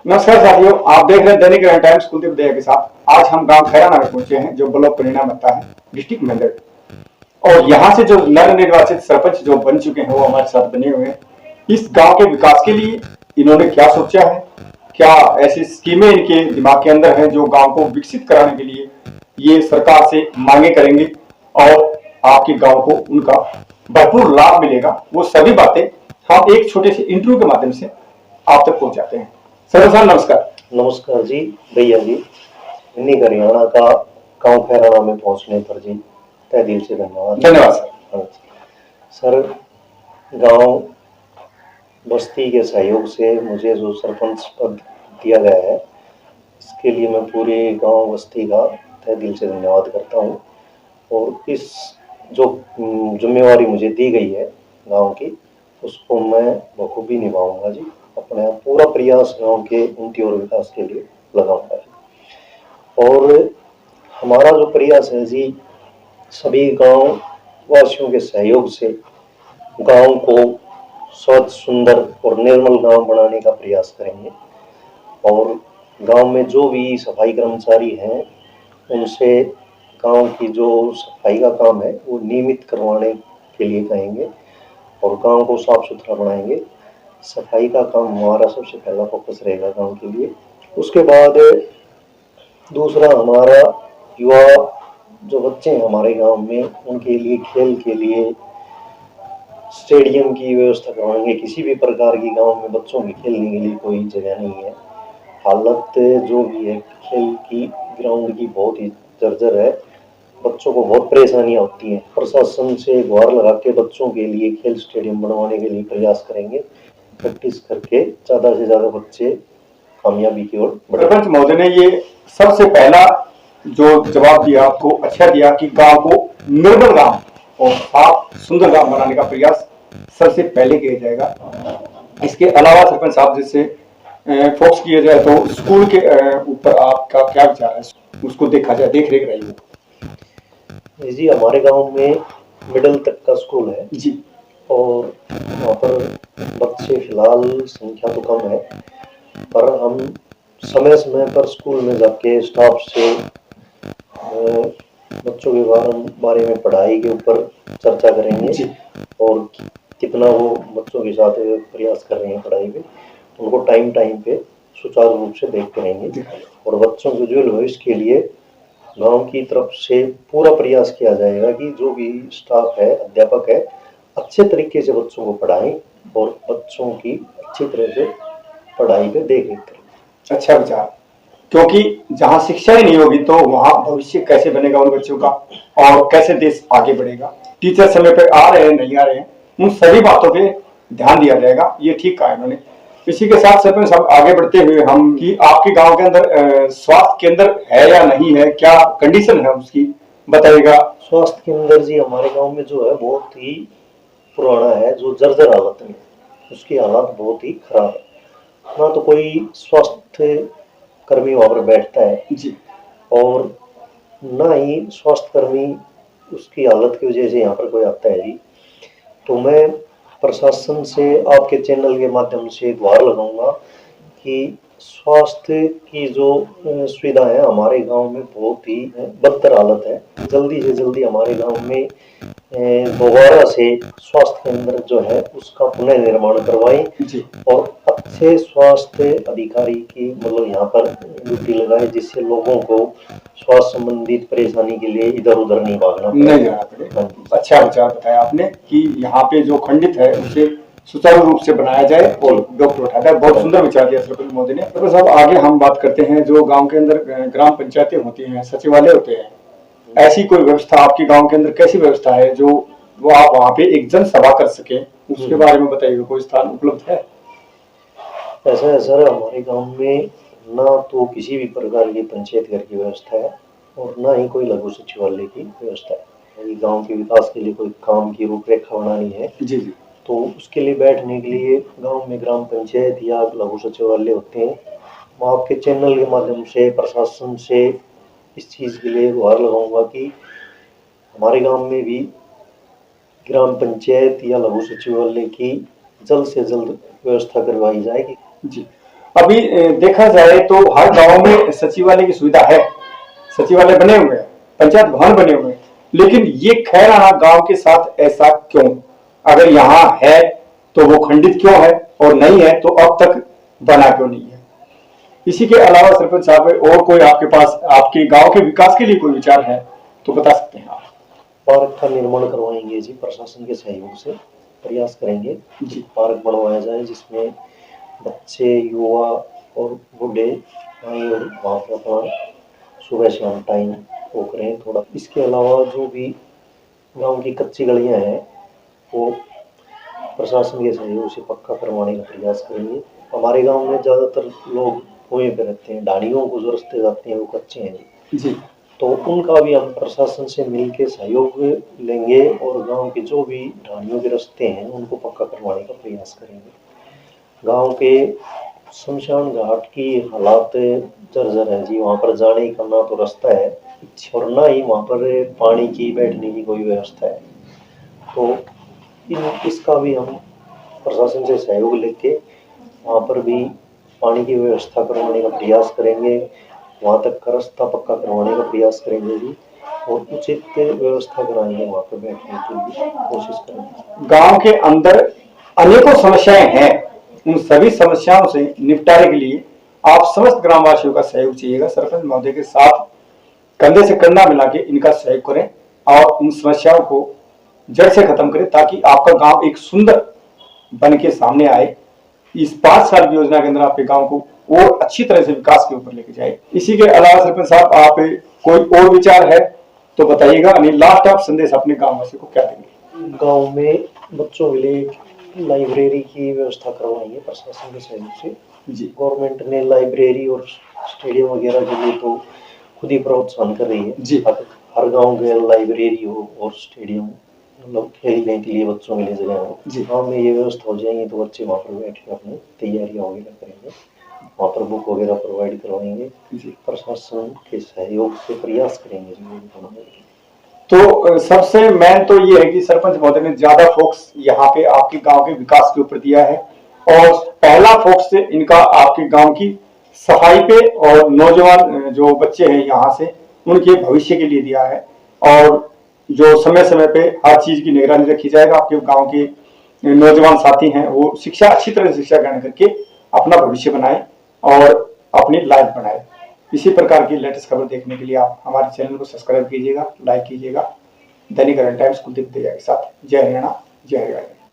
नमस्कार साथियों, आप देख रहे हैं दैनिक टाइम्स कुलदीप दया के साथ। आज हम गांव खैराना में पहुंचे हैं जो ब्लॉक परिणाम बनता है डिस्ट्रिक्ट मेंढर। और यहाँ से जो नवनिर्वाचित सरपंच जो बन चुके हैं वो हमारे साथ बने हुए हैं। इस गांव के विकास के लिए इन्होंने क्या सोचा है, क्या ऐसी स्कीमें इनके दिमाग के अंदर है जो गांव को विकसित कराने के लिए ये सरकार से मांगे करेंगे और आपके गांव को उनका भरपूर लाभ मिलेगा, वो सभी बातें हम एक छोटे से इंटरव्यू के माध्यम से आप तक पहुंच जाते हैं। सर नमस्कार। नमस्कार जी भैया जी। इन्हीं हरियाणा का गांव खैराना में पहुंचने पर जी तहे दिल से धन्यवाद। धन्यवाद सर। हाँ सर, गांव बस्ती के सहयोग से मुझे जो सरपंच पद दिया गया है, इसके लिए मैं पूरे गांव बस्ती का तहे दिल से धन्यवाद करता हूं। और इस जो जिम्मेवारी मुझे दी गई है गांव की, उसको मैं बखूबी निभाऊंगा जी। अपना पूरा प्रयास गांव के उन्नति और विकास के लिए लगाऊंगा। और हमारा जो प्रयास है जी, सभी गांव वासियों के सहयोग से गांव को स्वच्छ, सुंदर और निर्मल गांव बनाने का प्रयास करेंगे। और गांव में जो भी सफाई कर्मचारी हैं, उनसे गांव की जो सफाई का काम है वो नियमित करवाने के लिए कहेंगे और गांव को साफ सुथरा बनाएंगे। सफाई का काम हमारा सबसे पहला फोकस रहेगा गांव के लिए। उसके बाद दूसरा, हमारा युवा जो बच्चे हैं हमारे गांव में, उनके लिए खेल के लिए स्टेडियम की व्यवस्था करवाएंगे। किसी भी प्रकार की गांव में बच्चों के खेलने के लिए कोई जगह नहीं है। हालत जो भी है खेल की, ग्राउंड की बहुत ही जर्जर है। बच्चों को बहुत परेशानियां होती हैं। प्रशासन से गुहार लगा के बच्चों के लिए खेल स्टेडियम बनवाने के लिए प्रयास करेंगे। प्रैक्टिस करके ज्यादा से ज्यादा बच्चे कामयाबी की ओर बढ़े। सरपंच महोदय ने ये सबसे पहला जो जवाब दिया आपको अच्छा दिया कि गांव को निर्मल गांव और साफ सुंदर गांव बनाने का प्रयास सबसे पहले किया जाएगा। इसके अलावा सरपंच साहब जैसे फोकस किया जाए तो स्कूल के ऊपर आपका क्या विचार है, उसको देखा जाए, देख रेख रही जी, हमारे गांव में मिडिल तक का स्कूल है जी। और वहाँ पर बच्चे फिलहाल संख्या तो कम है, पर हम समय समय पर स्कूल में जाके स्टाफ से बच्चों के बारे में, पढ़ाई के ऊपर चर्चा करेंगे और कितना वो बच्चों के साथ प्रयास कर रहे हैं पढ़ाई में, उनको टाइम टाइम पे सुचारू रूप से देखते रहेंगे। और बच्चों के उज्ज्वल भविष्य के लिए गांव की तरफ से पूरा प्रयास किया जाएगा कि जो भी स्टाफ है, अध्यापक है, अच्छे तरीके से बच्चों को पढ़ाएं और बच्चों की अच्छी तरह से पढ़ाई पे देख रेख करें। अच्छा विचार, क्योंकि जहां शिक्षा ही नहीं होगी तो वहां भविष्य कैसे बनेगा उन बच्चों का और कैसे देश आगे बढ़ेगा। टीचर समय पे आ रहे हैं नहीं आ रहे हैं, उन सभी बातों पे ध्यान दिया जाएगा। ये ठीक कहा इन्होंने। इसी के साथ सरपंच साहब आगे बढ़ते हुए हम कि आपके गांव के अंदर स्वास्थ्य केंद्र है या नहीं है, क्या कंडीशन है उसकी बताइएगा। स्वास्थ्य केंद्र जी हमारे गांव में जो है बहुत ही पुराना है, जो जर्जर हालत में, उसकी हालत बहुत ही खराब है। ना तो कोई स्वास्थ्य कर्मी वहां पर बैठता है जी, और ना ही स्वास्थ्य कर्मी उसकी हालत की वजह से यहाँ पर कोई आता है जी। तो मैं प्रशासन से आपके चैनल के माध्यम से गुहार लगाऊंगा कि स्वास्थ्य की जो सुविधा है हमारे गांव में बहुत ही बदतर हालत है। जल्दी से जल्दी हमारे गांव में दोबारा से स्वास्थ्य केंद्र जो है उसका पुनर्निर्माण करवाएं और अच्छे स्वास्थ्य अधिकारी की मतलब यहाँ पर ड्यूटी लगाए, जिससे लोगों को स्वास्थ्य संबंधित परेशानी के लिए इधर उधर नहीं भागना पड़े। अच्छा विचार बताया आपने कि यहाँ पे जो खंडित है उसे सुचारू रूप से बनाया जाए और डॉक्टर उठाया जाए। बहुत सुंदर विचार दिया सरपंच महोदय ने। सरपंच साहब आगे हम बात करते हैं, जो गांव के अंदर ग्राम पंचायतें होती हैं, सचिवालय होते हैं, ऐसी कोई व्यवस्था आपके गांव के अंदर कैसी व्यवस्था है जो वो आप वहाँ पे एक जनसभा कर सके, उसके बारे में बताइए। कोई स्थान उपलब्ध है? ऐसा है सर, हमारे गांव में ना तो किसी भी प्रकार की पंचायत घर की व्यवस्था है और ना ही कोई लघु सचिवालय की व्यवस्था है। गांव के विकास के लिए कोई काम की रूपरेखा बनानी है जी जी, तो उसके लिए बैठने के लिए गांव में ग्राम पंचायत या लघु सचिवालय होते हैं। मैं आपके चैनल के माध्यम से प्रशासन से इस चीज़ के लिए गुहार लगाऊंगा कि हमारे गांव में भी ग्राम पंचायत या लघु सचिवालय की जल्द से जल्द व्यवस्था करवाई जाएगी। जी। अभी देखा जाए तो हर गांव में सचिवालय की सुविधा है, सचिवालय बने हुए हैं, पंचायत भवन बने हुए हैं, लेकिन ये खैराना गांव के साथ ऐसा क्यों? अगर यहाँ है तो वो खंडित क्यों है, और नहीं है तो अब तक बना क्यों नहीं है? इसी के अलावा सरपंच साहब और कोई आपके पास आपके गांव के विकास के लिए कोई विचार है तो बता सकते हैं आप। पार्क का निर्माण करवाएंगे जी, प्रशासन के सहयोग से प्रयास करेंगे जी। पार्क बनवाया जाए जिसमें बच्चे, युवा और बूढ़े आए और वहाँ पर अपना सुबह शाम टाइम वो करें थोड़ा। इसके अलावा जो भी गांव की कच्ची गलियां हैं वो प्रशासन के सहयोग से पक्का करवाने का प्रयास करेंगे। हमारे गांव में ज़्यादातर लोग कुएं पे रहते हैं, ढाणियों को जो रास्ते जाते हैं वो कच्चे हैं जी। तो उनका भी हम प्रशासन से मिलकर सहयोग लेंगे और गांव के जो भी ढाणियों के रास्ते हैं उनको पक्का करवाने का प्रयास करेंगे। गांव के शमशान घाट की हालात जर्जर है जी, वहाँ पर जाने का ना तो रास्ता है और ना ही वहाँ पर पानी की बैठने की कोई व्यवस्था है। तो इसका भी हम प्रशासन से सहयोग लेके वहाँ पर भी पानी की व्यवस्था करवाने का प्रयास करेंगे, वहाँ तक का रास्ता पक्का करवाने का प्रयास करेंगे जी और उचित व्यवस्था कराएंगे, वहाँ पर बैठने के लिए कोशिश करेंगे। गांव के अंदर अनेकों समस्याएं हैं, उन सभी समस्याओं से निपटारे के लिए आप समस्त ग्रामवासियों का सहयोग चाहिएगा। सरपंच महोदय के साथ कंधे से कंधा मिला के इनका सहयोग करें और उन समस्याओं को जड़ से खत्म करें ताकि आपका गांव एक सुंदर बन के सामने आए। इस 5 साल की योजना के अंदर आपके गांव को और अच्छी तरह से विकास के ऊपर लेके जाए। इसी के अलावा सरपंच साहब आप कोई और विचार है तो बताइएगा, नहीं लास्ट आप संदेश अपने गांव वासियों को क्या देंगे? गांव में बच्चों के लिए लाइब्रेरी की व्यवस्था करवाएंगे प्रशासन के सहयोग से जी। गवर्नमेंट ने लाइब्रेरी और स्टेडियम वगैरह के लिए तो खुद ही प्रोत्साहन कर रही है जी। हर गांव में लाइब्रेरी हो और स्टेडियम मतलब खेलने के लिए बच्चों के लिए जगह हो जी। गाँव में ये व्यवस्था हो जाएंगी तो बच्चे वहाँ पर बैठ के अपनी तैयारियाँ वगैरह करेंगे, वहाँ पर बुक वगैरह प्रोवाइड करवाएंगे जी। प्रशासन के सहयोग से प्रयास करेंगे जी। तो सबसे मेन तो ये है कि सरपंच महोदय ने ज्यादा फोकस यहाँ पे आपके गांव के विकास के ऊपर दिया है और पहला फोकस से इनका आपके गांव की सफाई पे और नौजवान जो बच्चे हैं यहाँ से उनके भविष्य के लिए दिया है और जो समय समय पे हर चीज की निगरानी रखी जाएगा। आपके गांव के नौजवान साथी हैं वो शिक्षा अच्छी तरह से शिक्षा ग्रहण करके अपना भविष्य बनाए और अपनी लाइफ बनाए। इसी प्रकार की लेटेस्ट खबर देखने के लिए आप हमारे चैनल को सब्सक्राइब कीजिएगा, लाइक कीजिएगा। दैनिक करंट टाइम्स कुलदीप दहिया के साथ। जय हरियाणा, जय हरियाणा।